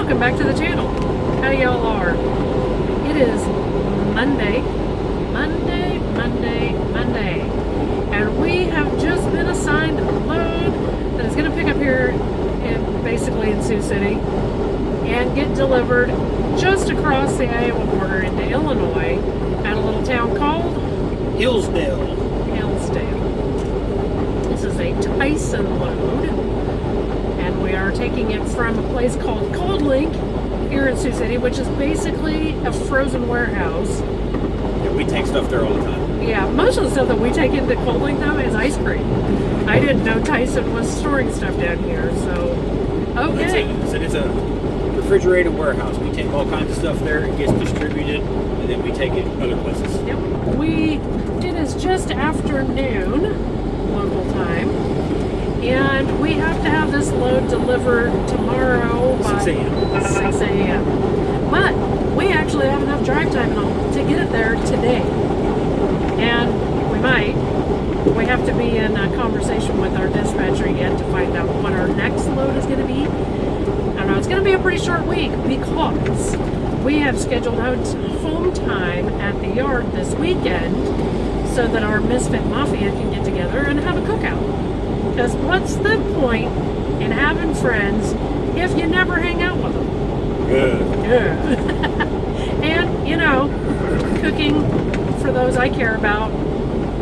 welcome back to the channel. How y'all are? It is Monday, and we have just been assigned a load that is going to pick up here basically in Sioux City and get delivered just across the Iowa border into Illinois at a little town called Hillsdale. This is a Tyson load, and we are taking it from a place called Cold Link here in Sioux City, which is basically a frozen warehouse. Yeah, we take stuff there all the time. Yeah, most of the stuff that we take into Cold Link though is ice cream. I didn't know Tyson was storing stuff down here, so okay. It's a refrigerated warehouse. We take all kinds of stuff there. It gets distributed, and then we take it other places. Yep. It is just afternoon local time, and we have to have this load delivered tomorrow by 6 a.m. 6 a.m. But we actually have enough drive time to get it there today. And we have to be in a conversation with our dispatcher yet to find out what our next load is going to be. I don't know, it's going to be a pretty short week because we have scheduled home time at the yard this weekend so that our Misfit Mafia can get together and have a cookout. Because what's the point in having friends if you never hang out with them? Good. And, cooking for those I care about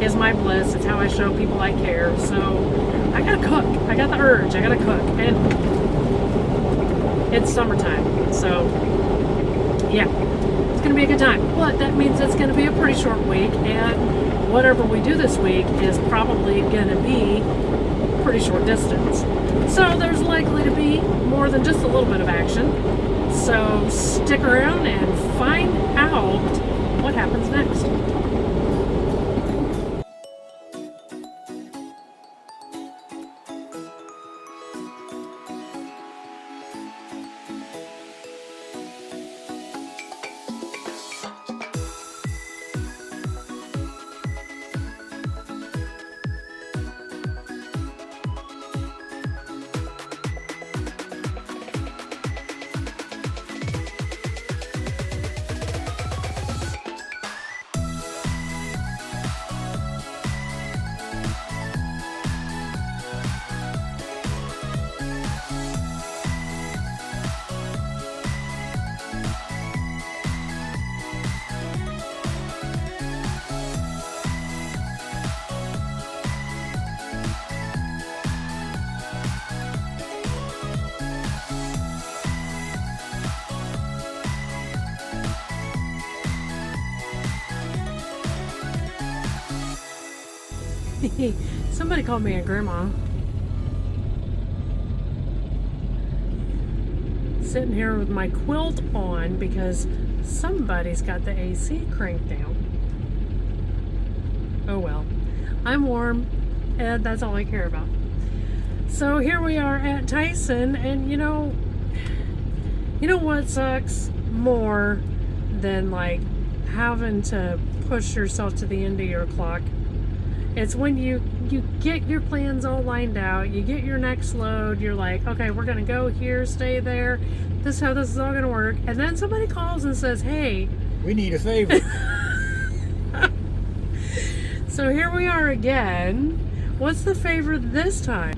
is my bliss. It's how I show people I care. So I gotta cook. I got the urge. I gotta cook. And it's summertime. So, yeah, it's gonna be a good time. But that means it's gonna be a pretty short week. And whatever we do this week is probably gonna be pretty short distance. So there's likely to be more than just a little bit of action. So stick around and find out what happens next. Somebody called me a grandma. Sitting here with my quilt on because somebody's got the AC cranked down. Oh well. I'm warm, and that's all I care about. So here we are at Tyson, and you know what sucks more than like having to push yourself to the end of your clock? It's when you get your plans all lined out, you get your next load, you're like, okay, we're gonna go here, stay there, this is how this is all gonna work, and then somebody calls and says, hey, We need a favor. So here we are again. What's the favor this time?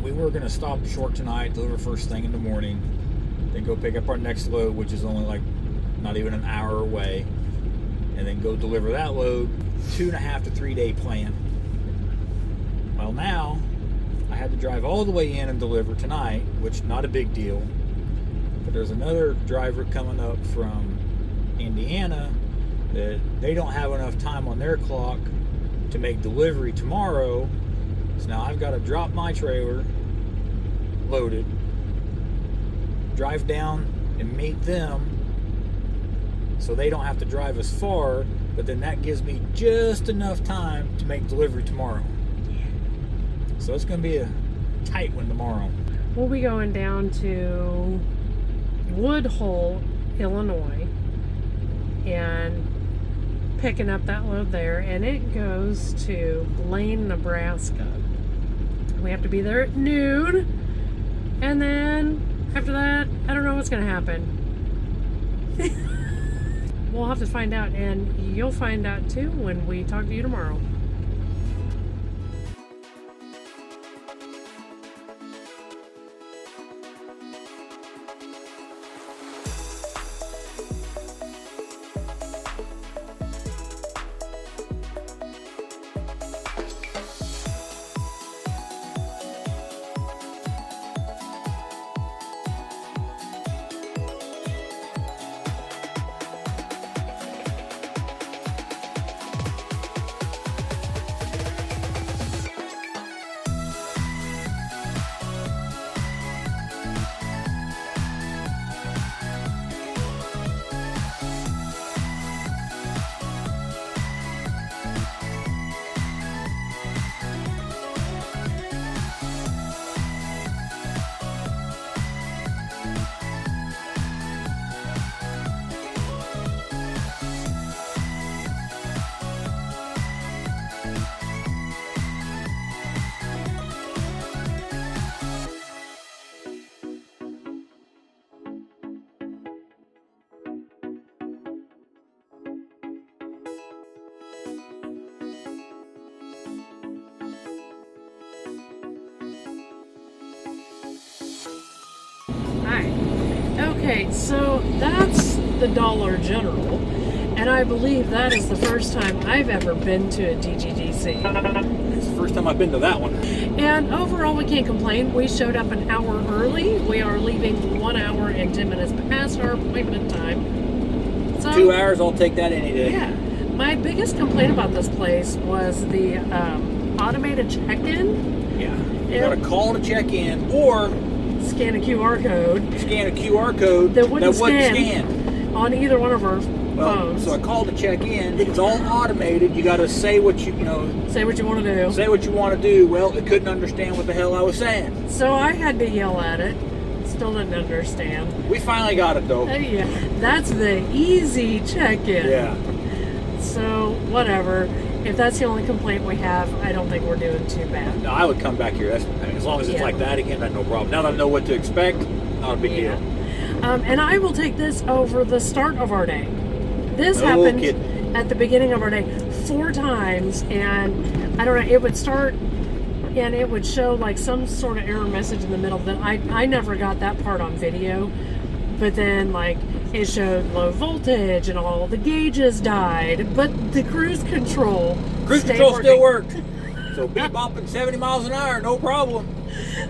We were going to stop short tonight, deliver first thing in the morning, then go pick up our next load, which is only like not even an hour away, and then go deliver that load. 2.5 to 3 day plan. Well, now I had to drive all the way in and deliver tonight, which not a big deal. But there's another driver coming up from Indiana that they don't have enough time on their clock to make delivery tomorrow. So now I've got to drop my trailer loaded, drive down and meet them so they don't have to drive as far, but then that gives me just enough time to make delivery tomorrow. So it's going to be a tight one tomorrow. We'll be going down to Woodhull, Illinois, and picking up that load there, and it goes to Blaine, Nebraska. We have to be there at noon, and then After that, I don't know what's going to happen. We'll have to find out, and you'll find out too when we talk to you tomorrow. Hi. Okay, so that's the Dollar General, and I believe that is the first time I've ever been to a DGDC. It's the first time I've been to that one. And overall, we can't complain. We showed up an hour early. We are leaving 1 hour and 10 minutes past our appointment time. So, 2 hours, I'll take that any day. yeah. My biggest complaint about this place was the automated check-in. Yeah. You Yeah. got to call to check in or Scan a QR code scan a QR code that wouldn't scan. scan on either one of our Well, phones. so I called to check in. It's all automated. You got to say what you Say what you want to do. say what you want to do. Well, it couldn't understand what the hell I was saying. So I had to yell at it. Still didn't understand. We finally got it though. Yeah, that's the easy check-in. Yeah. So whatever. If that's the only complaint we have, I don't think we're doing too bad. No, I would come back here. As long as it's Yeah. like that again, that's no problem. Now that I know what to expect, not a big deal. And I will take this over the start of our day. This No happened kidding. at the beginning of our day 4 times, and I don't know, it would start and it would show like some sort of error message in the middle that I never got that part on video. But then like it showed low voltage and all the gauges died, but the cruise control Cruise stayed control still working. worked. So be bopping 70 miles an hour, no problem.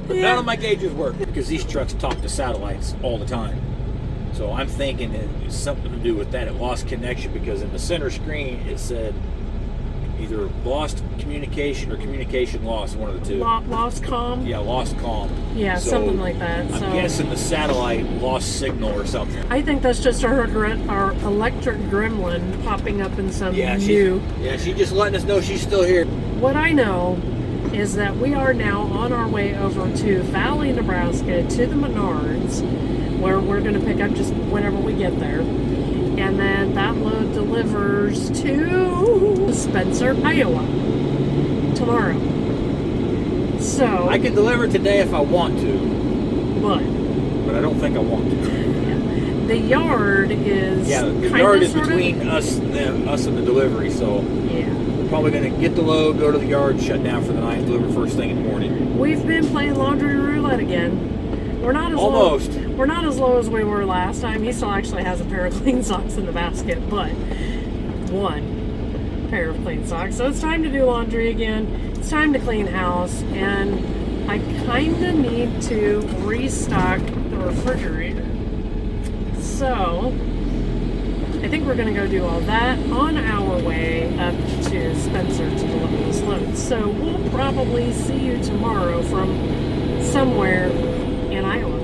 But Yeah. none of my gauges work because these trucks talk to satellites all the time. So I'm thinking it's something to do with that. It lost connection because in the center screen it said either lost communication or communication lost, one of the two. Lost comm. Yeah, lost comm. Yeah, So something like that. I'm So guessing the satellite lost signal or something. I think that's just our electric gremlin popping up in some Yeah, new. she's just letting us know she's still here. What I know is that we are now on our way over to Valley, Nebraska, to the Menards, where we're going to pick up just whenever we get there. And then that load delivers to Spencer, Iowa tomorrow. So, I can deliver today if I want to, but I don't think I want to. the yard is Yeah, the kinda, yard is sorta- between us and the delivery, so Yeah. we're probably going to get the load, go to the yard, shut down for the night, and deliver first thing in the morning. We've been playing laundry roulette again. We're not as Almost. low. We're not as low as we were last time. He still actually has a pair of clean socks in the basket, but one pair of clean socks. So it's time to do laundry again. It's time to clean house, and I kind of need to restock the refrigerator. So I think we're going to go do all that on our way up to Spencer to deliver this load. So we'll probably see you tomorrow from somewhere in Iowa.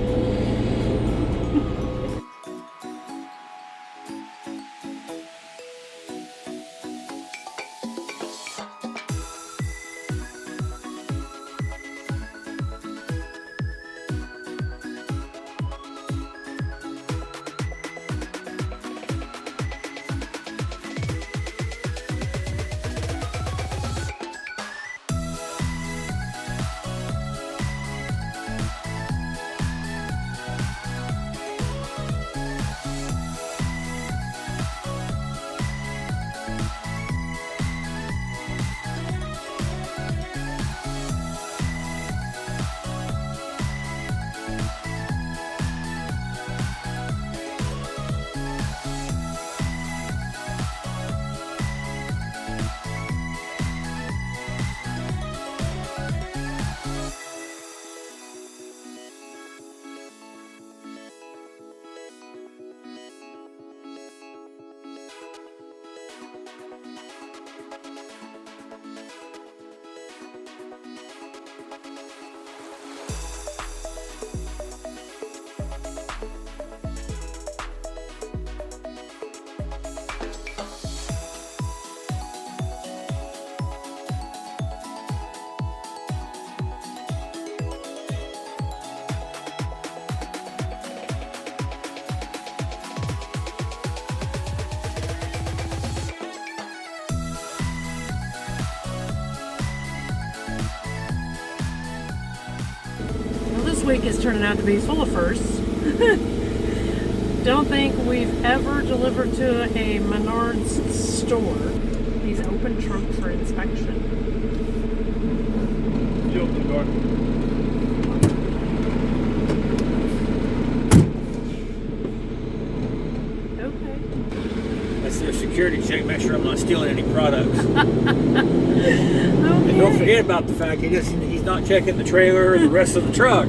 week is turning out to be full of firsts. Don't think we've ever delivered to a Menards store. He's open trunk for inspection. You open the door. Okay. That's their security check. Make sure I'm not stealing any products. Okay. And don't forget about the fact he's not checking the trailer or the rest of the truck.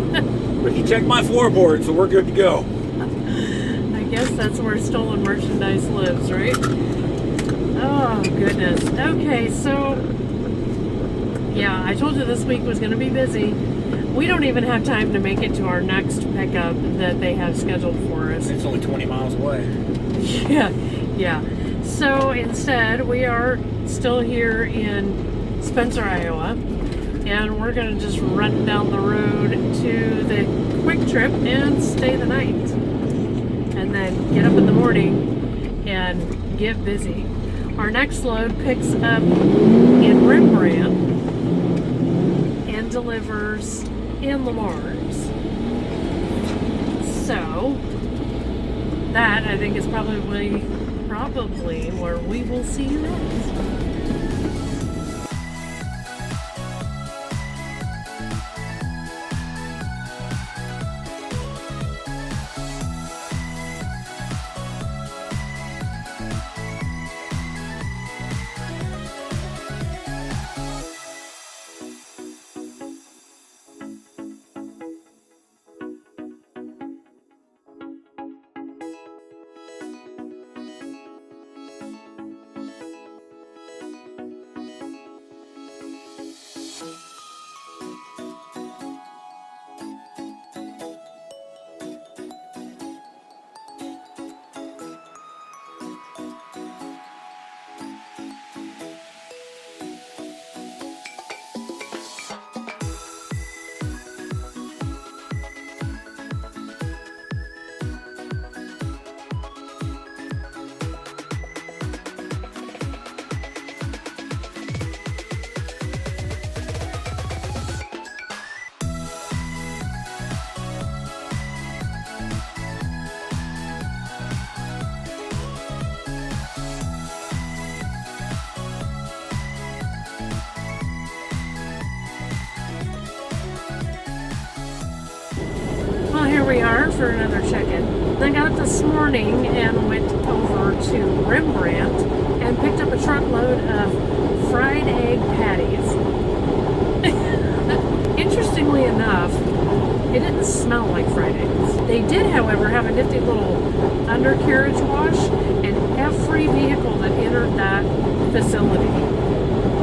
But he checked my floorboard, so we're good to go. I guess that's where stolen merchandise lives, right? Oh, goodness. Okay, so, yeah, I told you this week was going to be busy. We don't even have time to make it to our next pickup that they have scheduled for us. It's only 20 miles away. Yeah. So instead, we are still here in Spencer, Iowa, and we're going to just run down the road to the Quick Trip and stay the night. And then get up in the morning and get busy. Our next load picks up in Rembrandt and delivers in Lamar's. So that, I think, is probably where we will see you next. Well, here we are for another check-in. I got up this morning and went over to Rembrandt and picked up a truckload of fried egg patties. Interestingly enough, it didn't smell like fried eggs. They did, however, have a nifty little undercarriage wash, and every vehicle that entered that facility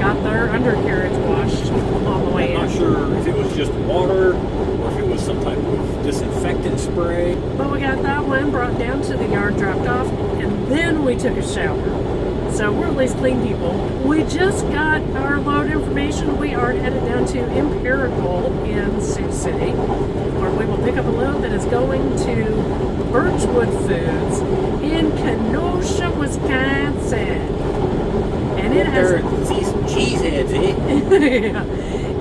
got their undercarriage washed on the way in. I'm not sure if it was just water or if it was some type of disinfectant spray. But we got that one brought down to the yard, dropped off, and then we took a shower. So we're at least clean people. We just got our load information. We are headed down to Empirical in Sioux City, where we will pick up a load that is going to Birchwood Foods in Kenosha, Wisconsin. And it has... See some cheeseheads, eh? Yeah.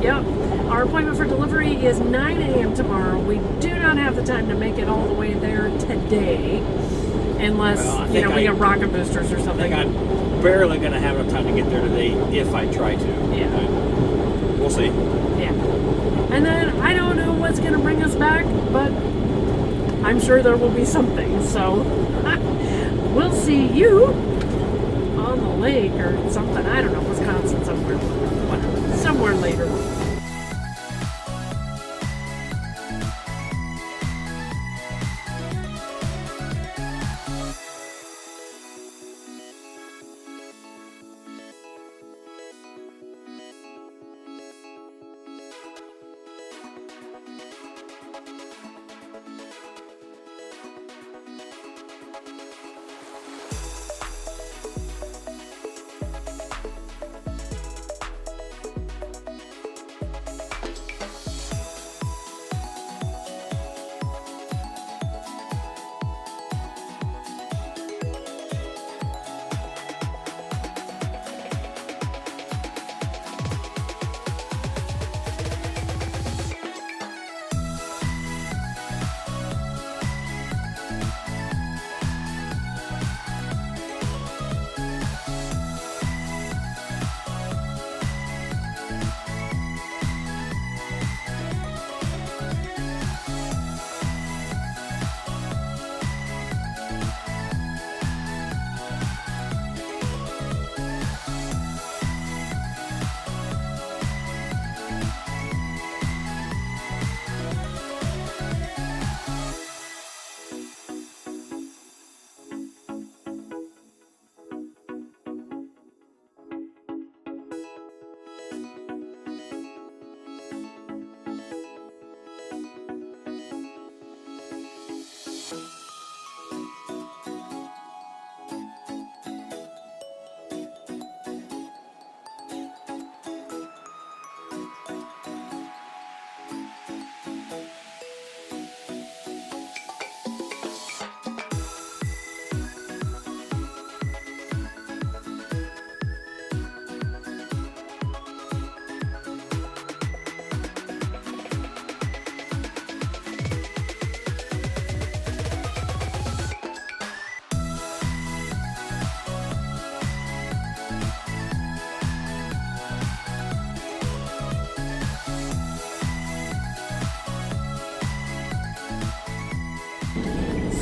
Yep. Our appointment for delivery is 9 a.m. tomorrow. We do not have the time to make it all the way there today, unless, we get rocket boosters or I something. think I'm barely going to have enough time to get there today if I try to. Yeah. We'll see. Yeah. And then I don't know what's going to bring us back, but I'm sure there will be something. So we'll see you on the lake or something. I don't know, Wisconsin somewhere. Whatever. Somewhere later.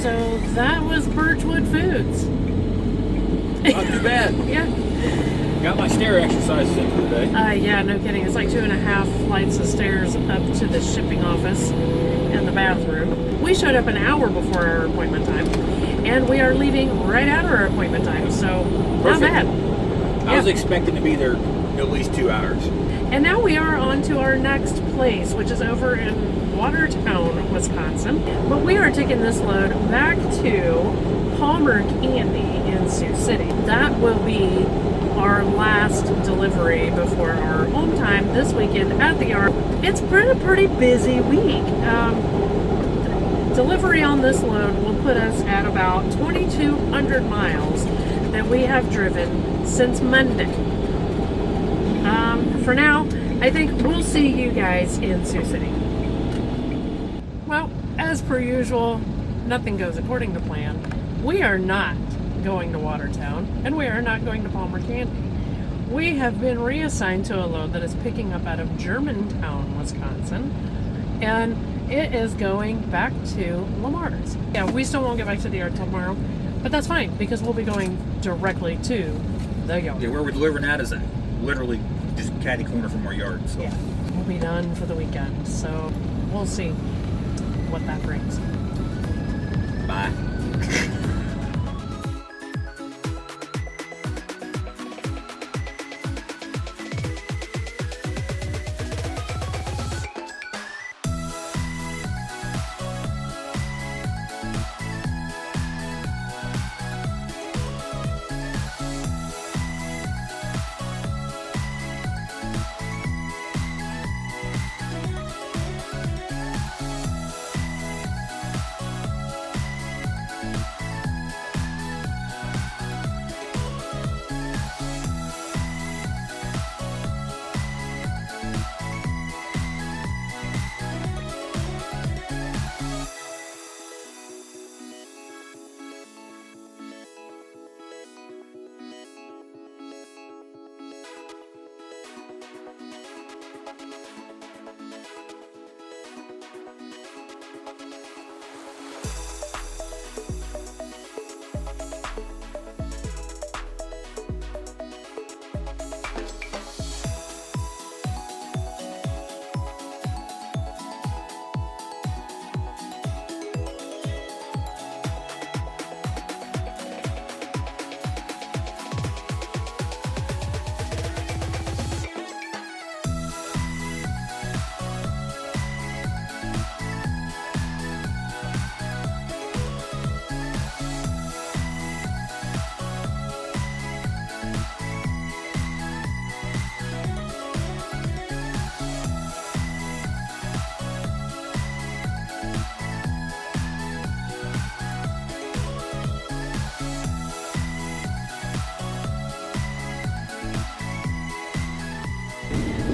So that was Birchwood Foods. Not too bad. Yeah. Got my stair exercises in for the day. Yeah, no kidding. It's like 2.5 flights of stairs up to the shipping office and the bathroom. We showed up an hour before our appointment time, and we are leaving right after our appointment time, so not Perfect. bad. I was Yeah. expecting to be there at least 2 hours. And now we are on to our next place, which is over in Watertown, Wisconsin. But we are taking this load back to Palmer Candy in Sioux City. That will be our last delivery before our home time this weekend at the yard. It's been a pretty busy week. Delivery on this load will put us at about 2,200 miles that we have driven since Monday. For now, I think we'll see you guys in Sioux City. Well, as per usual, nothing goes according to plan. We are not going to Watertown, and we are not going to Palmer Candy. We have been reassigned to a load that is picking up out of Germantown, Wisconsin, and it is going back to Lamar's. Yeah, we still won't get back to the yard till tomorrow, but that's fine because we'll be going directly to the yard. Yeah, where we're delivering that is literally just catty corner from our yard. So Yeah, we'll be done for the weekend, so we'll see what that brings. bye.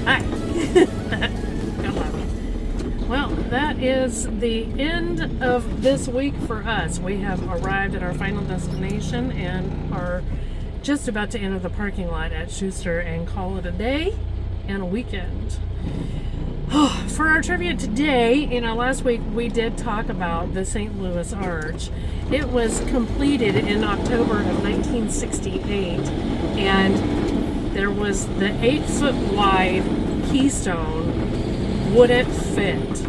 Hi. Got loud. Well, that is the end of this week for us. We have arrived at our final destination and are just about to enter the parking lot at Schuster and call it a day and a weekend. For our trivia today, last week we did talk about the St. Louis Arch. It was completed in October of 1968, and there was the 8-foot wide keystone wouldn't fit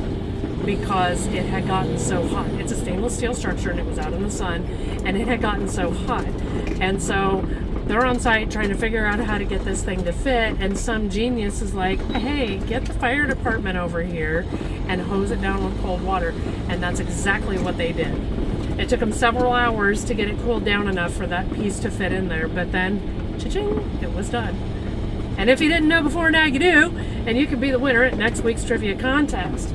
because it had gotten so hot. It's a stainless steel structure and it was out in the sun, and it had gotten so hot. And so they're on site trying to figure out how to get this thing to fit, and some genius is like, hey, get the fire department over here and hose it down with cold water. And that's exactly what they did. It took them several hours to get it cooled down enough for that piece to fit in there, but then, cha-ching, it was done. And if you didn't know before, now you do, and you can be the winner at next week's trivia contest.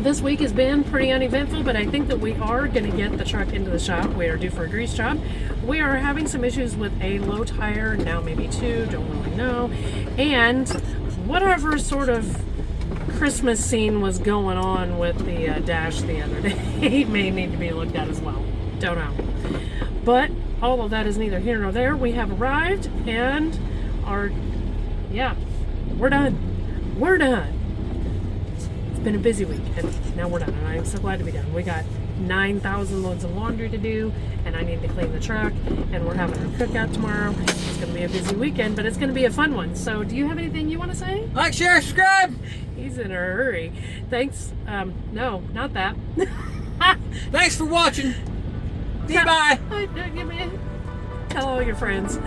This week has been pretty uneventful, but I think that we are going to get the truck into the shop. We are due for a grease job. We are having some issues with a low tire, now maybe two, don't really know. And whatever sort of Christmas scene was going on with the dash the other day may need to be looked at as well. Don't know. But all of that is neither here nor there. We have arrived and we're done. We're done. Been a busy week, and now we're done, and I'm so glad to be done. We got 9,000 loads of laundry to do, and I need to clean the truck, and we're having our cookout tomorrow. It's going to be a busy weekend, but it's going to be a fun one. So do you have anything you want to say? Like, share, subscribe. He's in a hurry. Thanks. No, not that. Thanks for watching. Goodbye. Tell all your friends.